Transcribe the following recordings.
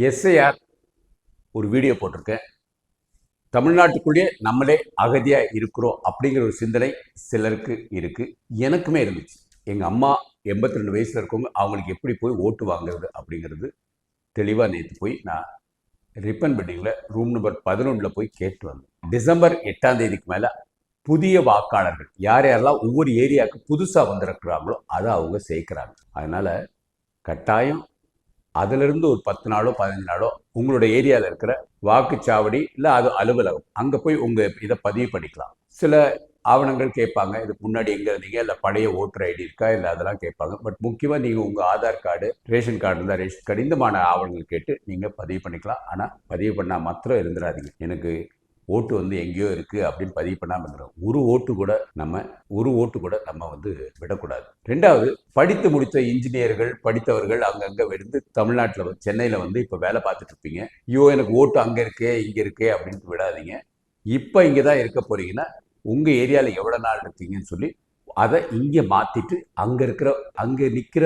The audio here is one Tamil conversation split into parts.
எஸ்ஐஆர் ஒரு வீடியோ போட்டிருக்கேன். தமிழ்நாட்டுக்குள்ளேயே நம்மளே அகதியாக இருக்கிறோம் அப்படிங்கிற ஒரு சிந்தனை சிலருக்கு இருக்குது. எனக்குமே இருந்துச்சு. எங்கள் அம்மா 82 வயசில் இருக்கவங்க அவங்களுக்கு எப்படி போய் ஓட்டு வாங்குறது அப்படிங்கிறது தெளிவாக நேற்று போய் நான் ரிப்பன் பில்டிங்கில் ரூம் நம்பர் 11 போய் கேட்டு வந்தேன். டிசம்பர் 8ஆம் தேதிக்கு மேலே புதிய வாக்காளர்கள் யார் யாரெல்லாம் ஒவ்வொரு ஏரியாவுக்கு புதுசாக வந்திருக்கிறாங்களோ அதை அவங்க சேர்க்குறாங்க. அதனால் கட்டாயம் அதிலிருந்து ஒரு 10 நாளோ 15 நாளோ உங்களுடைய ஏரியாவில் இருக்கிற வாக்குச்சாவடி இல்லை அது அலுவலகம் அங்கே போய் உங்கள் இதை பதிவு பண்ணிக்கலாம். சில ஆவணங்கள் கேட்பாங்க, இதுக்கு முன்னாடி எங்கே இருந்தீங்க, இல்லை பழைய ஓட்டர் ஐடி இருக்கா, இல்லை அதெல்லாம் கேட்பாங்க. பட் முக்கியமாக நீங்கள் உங்கள் ஆதார் கார்டு, ரேஷன் கார்டு இருந்தால் ரேஷன் கார்டு, இந்த மாதிரி ஆவணங்கள் கேட்டு நீங்கள் பதிவு பண்ணிக்கலாம். ஆனால் பதிவு பண்ணால் மாத்திரம் இருந்துடாதீங்க. எனக்கு ஓட்டு வந்து எங்கேயோ இருக்குது அப்படின்னு பதிவு பண்ணாமல் இருந்துடும். ஒரு ஓட்டு கூட நம்ம வந்து விடக்கூடாது. ரெண்டாவது, படித்து முடித்த இன்ஜினியர்கள் படித்தவர்கள் அங்கங்கே இருந்து தமிழ்நாட்டில் சென்னையில் வந்து இப்போ வேலை பார்த்துட்டு இருப்பீங்க. ஐயோ எனக்கு ஓட்டு அங்கே இருக்கே இங்கே இருக்கே அப்படின்ட்டு விடாதீங்க. இப்போ இங்கே தான் இருக்க போறீங்கன்னா உங்கள் ஏரியாவில் எவ்வளோ நாள் இருக்கீங்கன்னு சொல்லி அதை இங்கே மாற்றிட்டு அங்கே நிற்கிற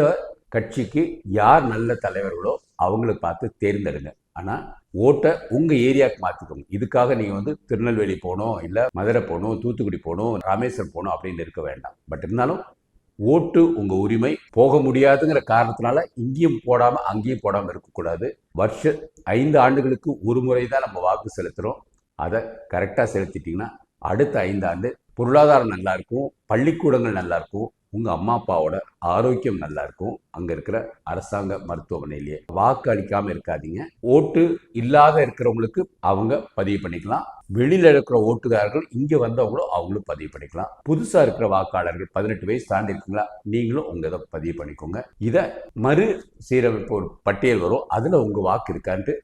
கட்சிக்கு யார் நல்ல தலைவர்களோ அவங்கள பார்த்து தேர்ந்தெடுங்க. ஆனால் ஓட்டை உங்கள் ஏரியாவுக்கு மாற்றிக்கோங்க. இதுக்காக நீங்கள் வந்து திருநெல்வேலி போகணும், இல்லை மதுரை போகணும், தூத்துக்குடி போகணும், ராமேஸ்வரம் போகணும் அப்படின்னு இருக்க வேண்டாம். பட் இருந்தாலும் ஓட்டு உங்கள் உரிமை. போக முடியாதுங்கிற காரணத்தினால இங்கேயும் போடாமல் அங்கேயும் போடாமல் இருக்கக்கூடாது. 5 ஆண்டுகளுக்கு ஒரு முறை தான் நம்ம வாக்கு செலுத்துகிறோம். அதை கரெக்டாக செலுத்திட்டிங்கன்னா அடுத்த 5 ஆண்டு பொருளாதாரம் நல்லா இருக்கும், பள்ளிக்கூடங்கள் நல்லா இருக்கும், உங்கள் அம்மா அப்பாவோட ஆரோக்கியம் நல்லா இருக்கும். அங்கே இருக்கிற அரசாங்க மருத்துவமனையிலேயே வாக்கு அளிக்காமல் இருக்காதீங்க. ஓட்டு இல்லாத இருக்கிறவங்களுக்கு அவங்க பதிவு பண்ணிக்கலாம். வெளியில் இருக்கிற ஓட்டுதாரர்கள் இங்கே வந்தவங்களும் அவங்களும் பதிவு பண்ணிக்கலாம். புதுசாக இருக்கிற வாக்காளர்கள் 18 வயசு தாண்டி இருக்குங்களா, நீங்களும் உங்கள் இதை பதிவு பண்ணிக்கோங்க. இதை மறு சீரமைப்பு ஒரு பட்டியல் வரும், அதில் உங்கள் வாக்கு இருக்கான்ட்டு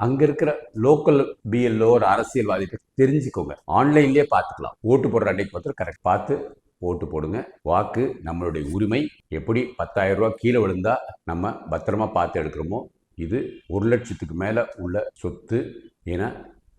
அங்கே இருக்கிற லோக்கல் பிஎல்ஓ ஒரு அரசியல்வாதிகிட்ட தெரிஞ்சுக்கோங்க. ஆன்லைன்லேயே பார்த்துக்கலாம். ஓட்டு போடுற அன்னைக்கு பார்த்து கரெக்ட் பார்த்து ஓட்டு போடுங்க. வாக்கு நம்மளுடைய உரிமை. எப்படி 10,000 ரூபா கீழே விழுந்தா நம்ம பத்திரமா பார்த்து எடுக்கிறோமோ, இது 1 லட்சத்துக்கு மேலே உள்ள சொத்து. ஏன்னா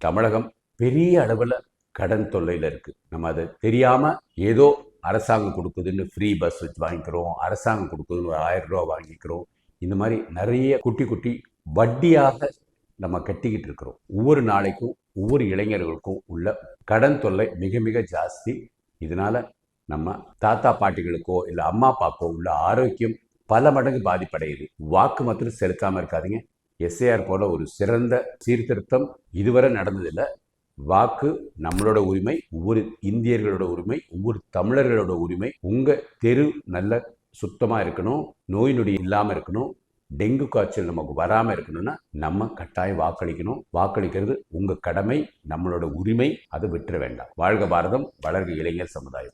தமிழகம் பெரிய அளவில் கடன் தொல்லையில் இருக்குது. நம்ம அதை தெரியாமல் ஏதோ அரசாங்கம் கொடுக்குதுன்னு ஃப்ரீ பஸ் வச்சு வாங்கிக்கிறோம், அரசாங்கம் கொடுக்குதுன்னு ஒரு 1000 ரூபா வாங்கிக்கிறோம். இந்த மாதிரி நிறைய குட்டி குட்டி வட்டியாக நம்ம கட்டிக்கிட்டு இருக்கிறோம். ஒவ்வொரு நாளைக்கும் ஒவ்வொரு இளைஞர்களுக்கும் உள்ள கடன் தொல்லை மிக மிக ஜாஸ்தி. இதனால் நம்ம தாத்தா பாட்டிகளுக்கோ இல்லை அம்மா அப்பாக்கோ உள்ள ஆரோக்கியம் பல மடங்கு பாதிப்படையுது. வாக்கு மாத்திரம் செலுத்தாமல் இருக்காதீங்க. எஸ்ஐஆர் போல ஒரு சிறந்த சீர்திருத்தம் இதுவரை நடந்ததில்லை. வாக்கு நம்மளோட உரிமை, ஒவ்வொரு இந்தியர்களோட உரிமை, ஒவ்வொரு தமிழர்களோட உரிமை. உங்கள் தெரு நல்ல சுத்தமாக இருக்கணும், நோய் நொடி இல்லாமல் இருக்கணும், டெங்கு காய்ச்சல் நமக்கு வராமல் இருக்கணும்னா நம்ம கட்டாயம் வாக்களிக்கணும். வாக்களிக்கிறது உங்கள் கடமை, நம்மளோட உரிமை. அதை விட்டுற வேண்டாம். வாழ்க பாரதம், வளர்க இளைஞர் சமுதாயம்.